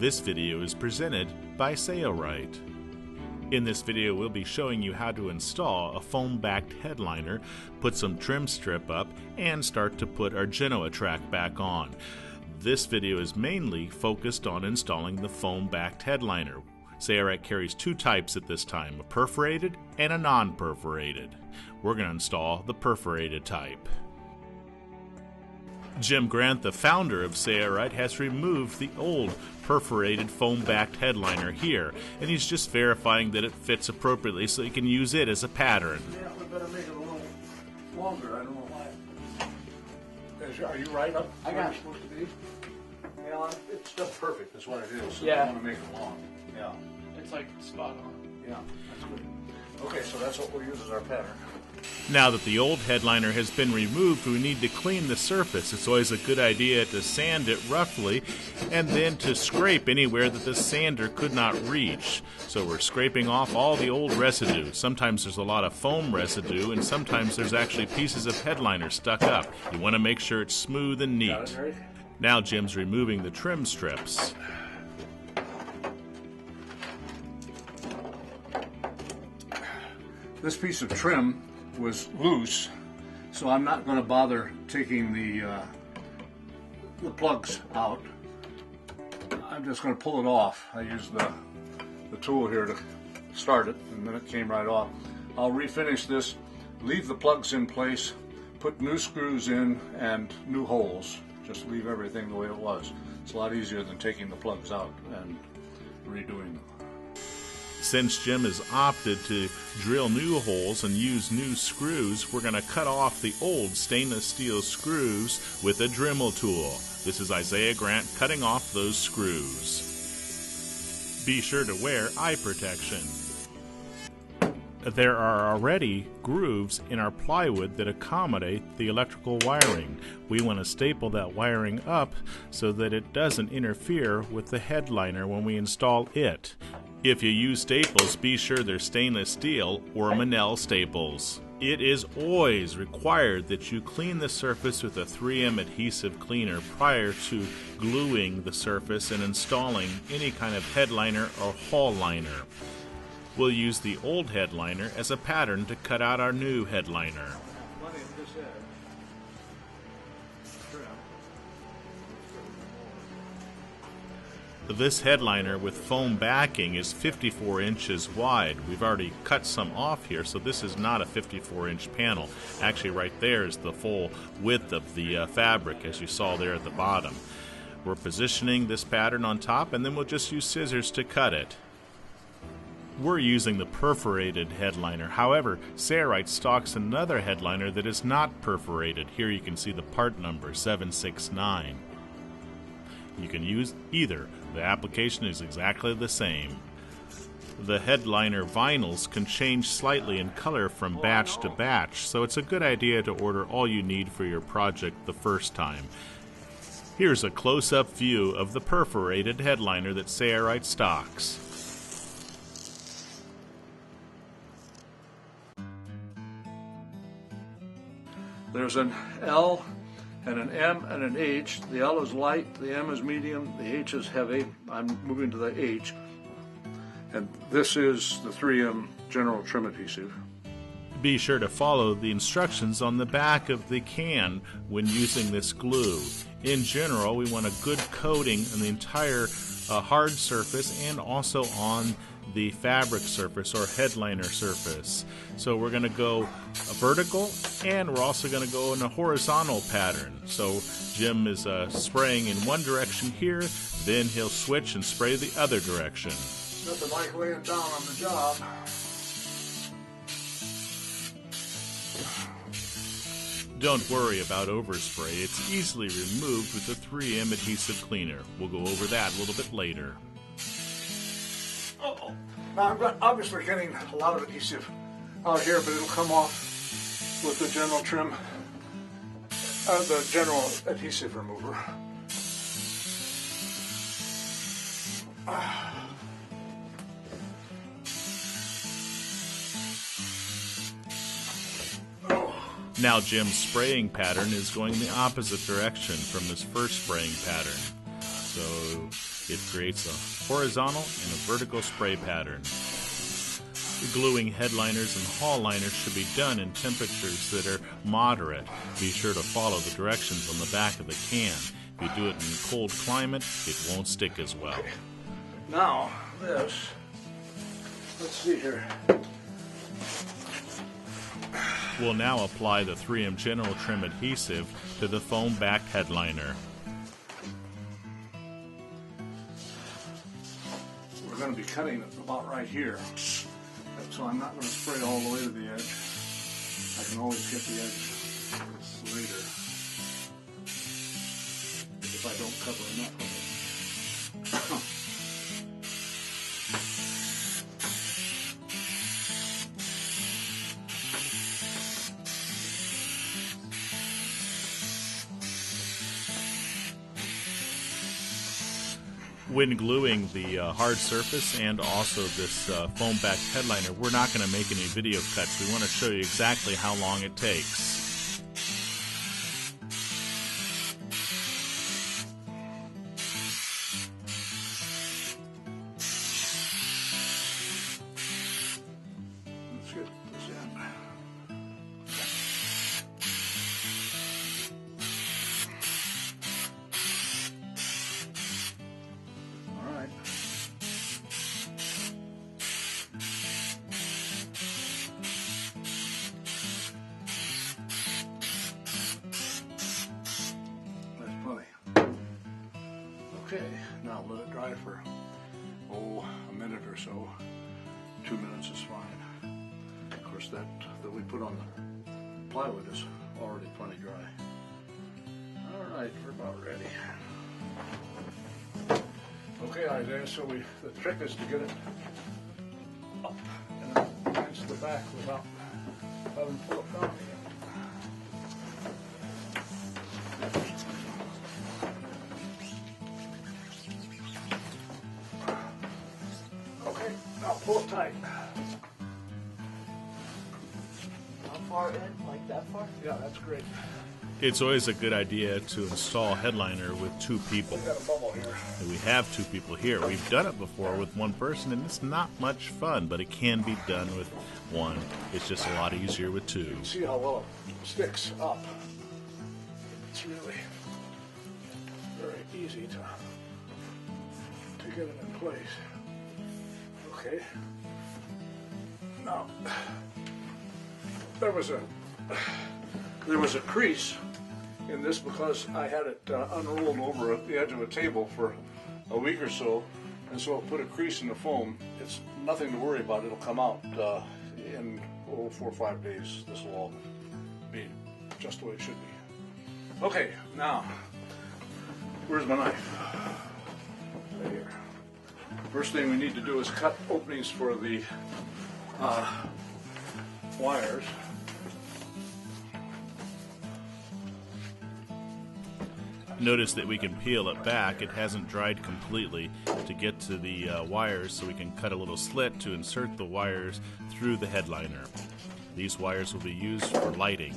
This video is presented by Sailrite. In this video we'll be showing you how to install a foam-backed headliner, put some trim strip up, and start to put our Genoa track back on. This video is mainly focused on installing the foam-backed headliner. Sailrite carries two types at this time, a perforated and a non-perforated. We're going to install the perforated type. Jim Grant, the founder of Sailrite, has removed the old perforated foam-backed headliner here, and he's just verifying that it fits appropriately so he can use it as a pattern. Yeah, we better make it a little longer. I don't know why. Are you right up I where got it's supposed to be? Yeah, it's just perfect. That's what it is. So Yeah. I want to make it long. Yeah. It's like spot on. Yeah, that's good. Okay, so that's what we'll use as our pattern. Now that the old headliner has been removed, we need to clean the surface. It's always a good idea to sand it roughly and then to scrape anywhere that the sander could not reach. So we're scraping off all the old residue. Sometimes there's a lot of foam residue and sometimes there's actually pieces of headliner stuck up. You want to make sure it's smooth and Got neat. it, right? Now Jim's removing the trim strips. This piece of trim was loose, so I'm not going to bother taking the plugs out. I'm just going to pull it off. I used the tool here to start it, and then it came right off. I'll refinish this, leave the plugs in place, put new screws in and new holes. Just leave everything the way it was. It's a lot easier than taking the plugs out and redoing them. Since Jim has opted to drill new holes and use new screws, we're going to cut off the old stainless steel screws with a Dremel tool. This is Isaiah Grant cutting off those screws. Be sure to wear eye protection. There are already grooves in our plywood that accommodate the electrical wiring. We want to staple that wiring up so that it doesn't interfere with the headliner when we install it. If you use staples, be sure they're stainless steel or Manel staples. It is always required that you clean the surface with a 3M adhesive cleaner prior to gluing the surface and installing any kind of headliner or hull liner. We'll use the old headliner as a pattern to cut out our new headliner. Plenty of this edge. Trim. This headliner with foam backing is 54 inches wide. We've already cut some off here, so this is not a 54-inch panel. Actually, right there is the full width of the fabric, as you saw there at the bottom. We're positioning this pattern on top, and then we'll just use scissors to cut it. We're using the perforated headliner. However, Sailrite stocks another headliner that is not perforated. Here you can see the part number, 769. You can use either. The application is exactly the same. The headliner vinyls can change slightly in color from batch to batch, so it's a good idea to order all you need for your project the first time. Here's a close-up view of the perforated headliner that Sailrite stocks. There's an L and an M and an H. The L is light, the M is medium, the H is heavy. I'm moving to the H. And this is the 3M General Trim Adhesive. Be sure to follow the instructions on the back of the can when using this glue. In general, we want a good coating on the entire hard surface and also on the fabric surface or headliner surface. So we're going to go vertical and we're also going to go in a horizontal pattern. So Jim is spraying in one direction here, then he'll switch and spray the other direction. Nothing like laying down on the job. Don't worry about overspray. It's easily removed with the 3M adhesive cleaner. We'll go over that a little bit later. Uh-oh. Now I'm obviously getting a lot of adhesive out here, but it'll come off with the General Trim, the General Adhesive Remover. Now Jim's spraying pattern is going the opposite direction from his first spraying pattern. So It creates a horizontal and a vertical spray pattern. Gluing headliners and hull liners should be done in temperatures that are moderate. Be sure to follow the directions on the back of the can. If you do it in a cold climate, it won't stick as well. Okay. Now, this, let's see here. We'll now apply the 3M General Trim Adhesive to the foam-backed headliner. We're going to be cutting it about right here. So I'm not going to spray all the way to the edge. I can always get the edge later if I don't cover enough of it. When gluing the hard surface and also this foam-backed headliner, we're not going to make any video cuts. We want to show you exactly how long it takes. Let's get this in. Okay, now let it dry for, a minute or so. 2 minutes is fine. Of course, that we put on the plywood is already plenty dry. All right, we're about ready. Okay, Isaiah, so the trick is to get it up and against the back without having to pull it down again. Now pull it tight. How far in? Like that far? Yeah, that's great. It's always a good idea to install headliner with 2 people. We got a bubble here. And we have 2 people here. We've done it before with 1 person, and it's not much fun, but it can be done with 1. It's just a lot easier with 2. You can see how well it sticks up. It's really very easy to get it in place. Okay. Now, there was a crease in this because I had it unrolled over at the edge of a table for a week or so, and so it put a crease in the foam. It's nothing to worry about. It'll come out in 4 or 5 days. This will all be just the way it should be. Okay, now, where's my knife? Right here. First thing we need to do is cut openings for the wires. Notice that we can peel it back. It hasn't dried completely to get to the wires, so we can cut a little slit to insert the wires through the headliner. These wires will be used for lighting.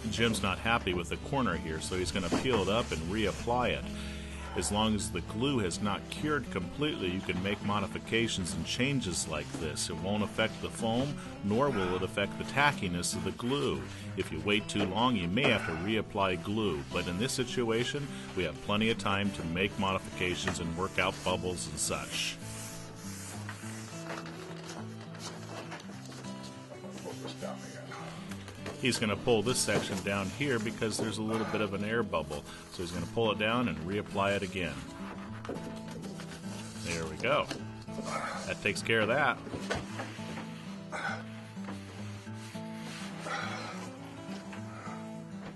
Jim's not happy with the corner here, so he's going to peel it up and reapply it. As long as the glue has not cured completely, you can make modifications and changes like this. It won't affect the foam, nor will it affect the tackiness of the glue. If you wait too long, you may have to reapply glue, but in this situation, we have plenty of time to make modifications and work out bubbles and such. He's going to pull this section down here because there's a little bit of an air bubble. So he's going to pull it down and reapply it again. There we go. That takes care of that.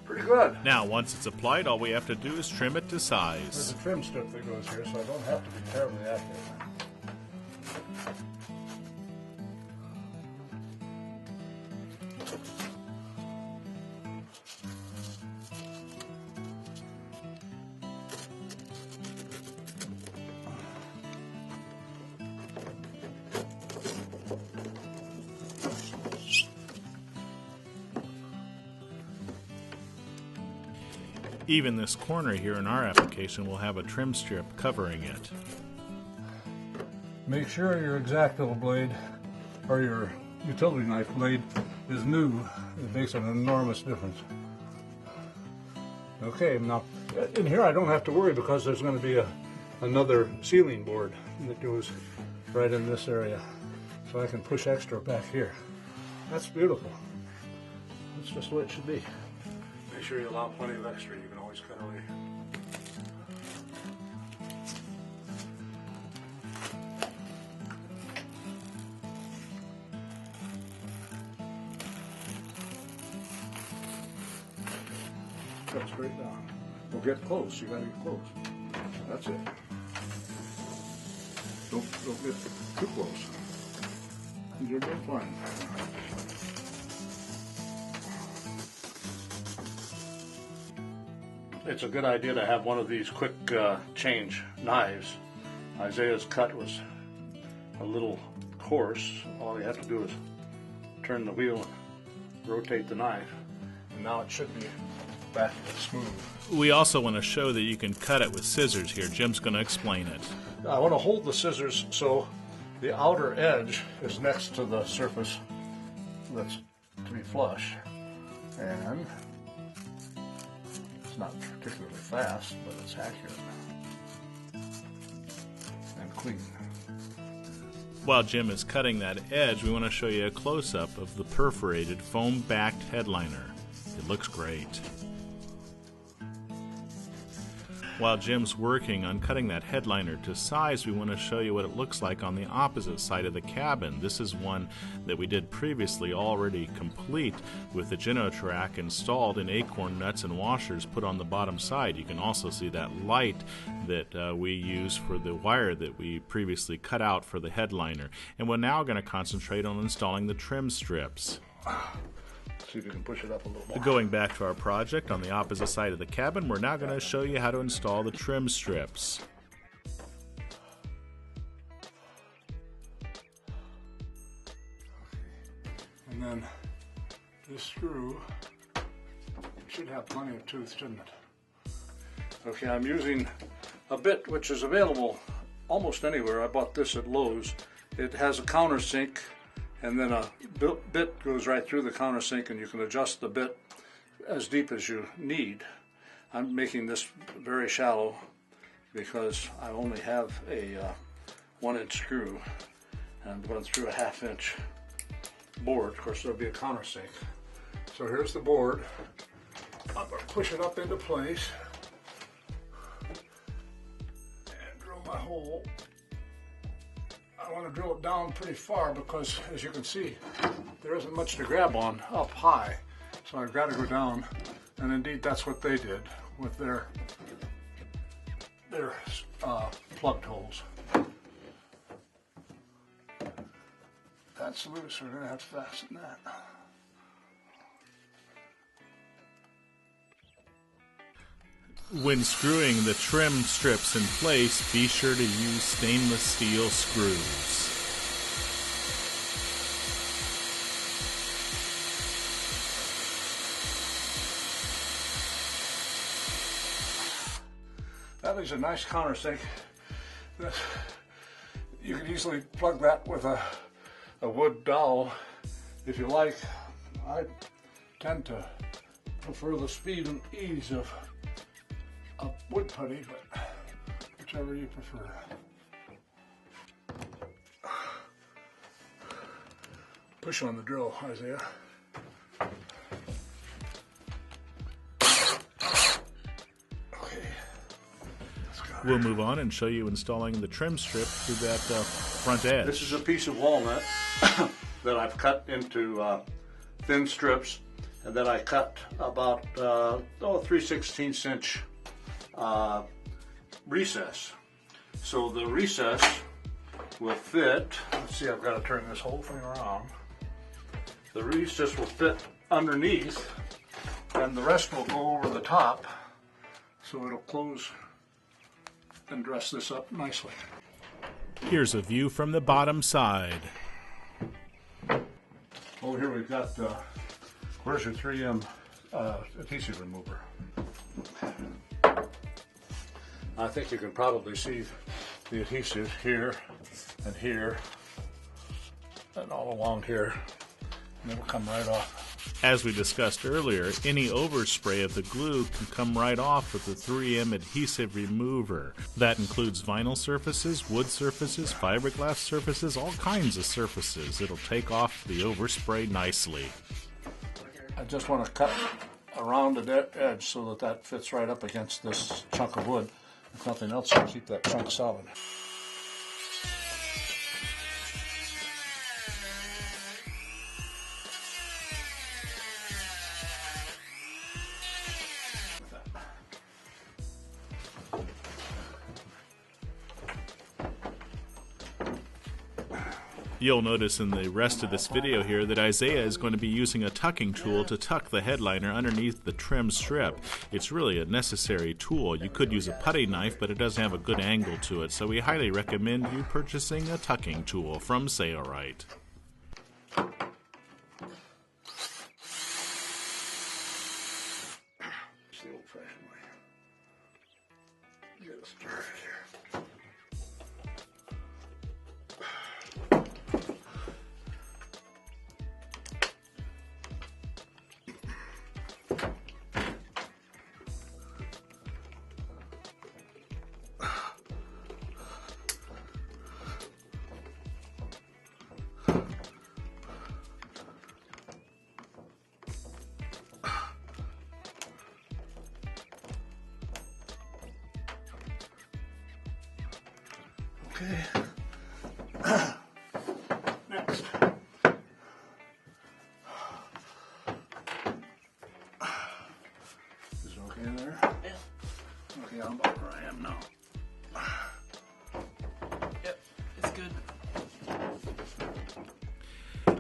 Pretty good. Now, once it's applied, all we have to do is trim it to There's size. a trim strip that goes here, so I don't have to be terribly accurate. Even this corner here in our application will have a trim strip covering it. Make sure your X-Acto blade or your utility knife blade is new. It makes an enormous difference. Okay, now in here I don't have to worry because there's going to be another sealing board that goes right in this area. So I can push extra back here. That's beautiful. That's just what it should be. Make sure you allow plenty of extra. You can always cut away. Cut straight down. We'll get close. You gotta get close. That's it. Don't get too close. You're doing fine. It's a good idea to have one of these quick change knives. Isaiah's cut was a little coarse. All you have to do is turn the wheel and rotate the knife, and now it should be back smooth. We also want to show that you can cut it with scissors here. Jim's going to explain it. I want to hold the scissors so the outer edge is next to the surface that's to be flush, and it's not particularly fast, but it's accurate and clean. While Jim is cutting that edge, we want to show you a close-up of the perforated foam-backed headliner. It looks great. While Jim's working on cutting that headliner to size, we want to show you what it looks like on the opposite side of the cabin. This is one that we did previously, already complete, with the Genoa track installed and acorn nuts and washers put on the bottom side. You can also see that light that we use for the wire that we previously cut out for the headliner. And we're now going to concentrate on installing the trim strips. See if you can push it up a little more. Going back to our project on the opposite side of the cabin, we're now going to show you how to install the trim strips. And then this screw should have plenty of tooth, shouldn't it? Okay, I'm using a bit which is available almost anywhere. I bought this at Lowe's. It has a countersink, and then a bit goes right through the countersink, and you can adjust the bit as deep as you need. I'm making this very shallow because I only have a 1-inch screw, and I'm going through a 1/2-inch board. Of course, there'll be a countersink. So here's the board. I'm going to push it up into place and drill my hole. I want to drill it down pretty far because, as you can see, there isn't much to grab on up high. So I've got to go down, and indeed that's what they did with their plugged holes. That's loose, we're going to have to fasten that. When screwing the trim strips in place, be sure to use stainless steel screws. That leaves a nice countersink. You can easily plug that with a wood dowel if you like. I tend to prefer the speed and ease of a wood putty, but whichever you prefer. Push on the drill, Isaiah. Okay. We'll move on and show you installing the trim strip through that front edge. This is a piece of walnut that I've cut into thin strips, and then I cut about 3/16 inch recess. So the recess will fit, let's see, I've got to turn this whole thing around. The recess will fit underneath, and the rest will go over the top, so it'll close and dress this up nicely. Here's a view from the bottom side. Over here we've got, where's your 3M adhesive remover? I think you can probably see the adhesive here and here and all along here, and it'll come right off. As we discussed earlier, any overspray of the glue can come right off with the 3M adhesive remover. That includes vinyl surfaces, wood surfaces, fiberglass surfaces, all kinds of surfaces. It'll take off the overspray nicely. I just want to cut around the edge so that that fits right up against this chunk of wood. If nothing else, I'll keep that chunk solid. You'll notice in the rest of this video here that Isaiah is going to be using a tucking tool to tuck the headliner underneath the trim strip. It's really a necessary tool. You could use a putty knife, but it doesn't have a good angle to it, so we highly recommend you purchasing a tucking tool from Sailrite. It's the old-fashioned way. Get it started here. Okay. Next. Is it okay in there? Yeah. Okay, I'm about where I am now. Yep, it's good.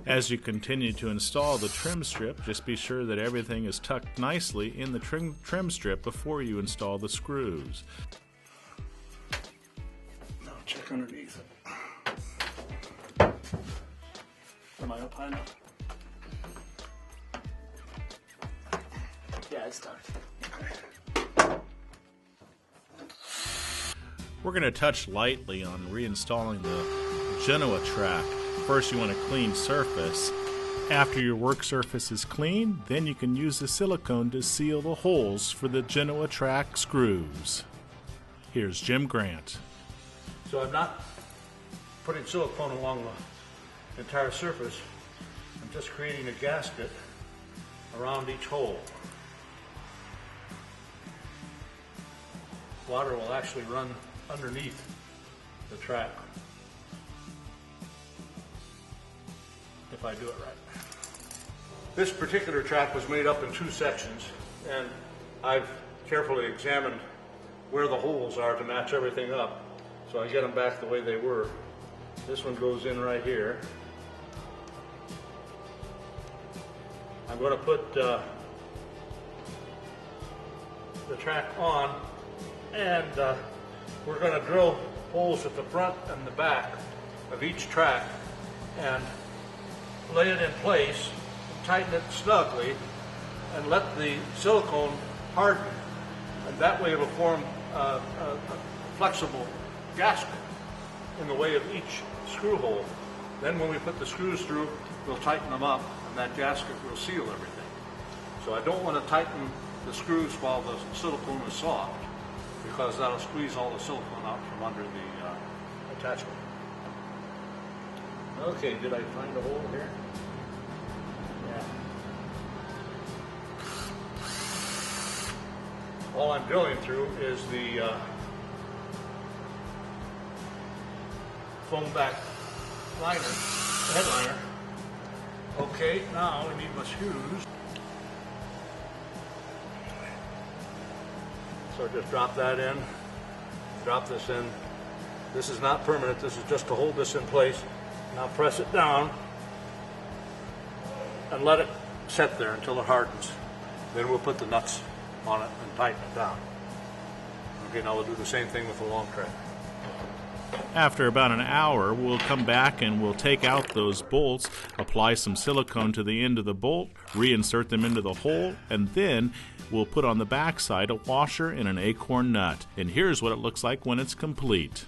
As you continue to install the trim strip, just be sure that everything is tucked nicely in the trim strip before you install the screws. Now check underneath it. Am I up high enough? Yeah, it's tucked. Okay. We're going to touch lightly on reinstalling the Genoa track. First, you want a clean surface. After your work surface is clean, then you can use the silicone to seal the holes for the Genoa track screws. Here's Jim Grant. So I'm not putting silicone along the entire surface. I'm just creating a gasket around each hole. Water will actually run underneath the track if I do it right. This particular track was made up in two sections, and I've carefully examined where the holes are to match everything up, so I get them back the way they were. This one goes in right here. I'm going to put the track on, and we're going to drill holes at the front and the back of each track and lay it in place, tighten it snugly, and let the silicone harden. And that way it'll form a flexible gasket in the way of each screw hole. Then when we put the screws through, we'll tighten them up, and that gasket will seal everything. So I don't want to tighten the screws while the silicone is soft, because that'll squeeze all the silicone out from under the attachment. Okay, did I find a hole here? Yeah. All I'm drilling through is the foam back liner, headliner. Okay, now I need my screws. So just drop that in, drop this in. This is not permanent, this is just to hold this in place. Now press it down and let it set there until it hardens. Then we'll put the nuts on it and tighten it down. Okay, now we'll do the same thing with the long track. After about an hour, we'll come back and we'll take out those bolts, apply some silicone to the end of the bolt, reinsert them into the hole, and then we'll put on the back side a washer and an acorn nut. And here's what it looks like when it's complete.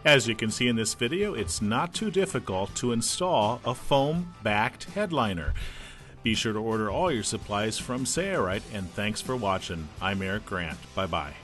As you can see in this video, it's not too difficult to install a foam-backed headliner. Be sure to order all your supplies from Sayorite, and thanks for watching. I'm Eric Grant. Bye-bye.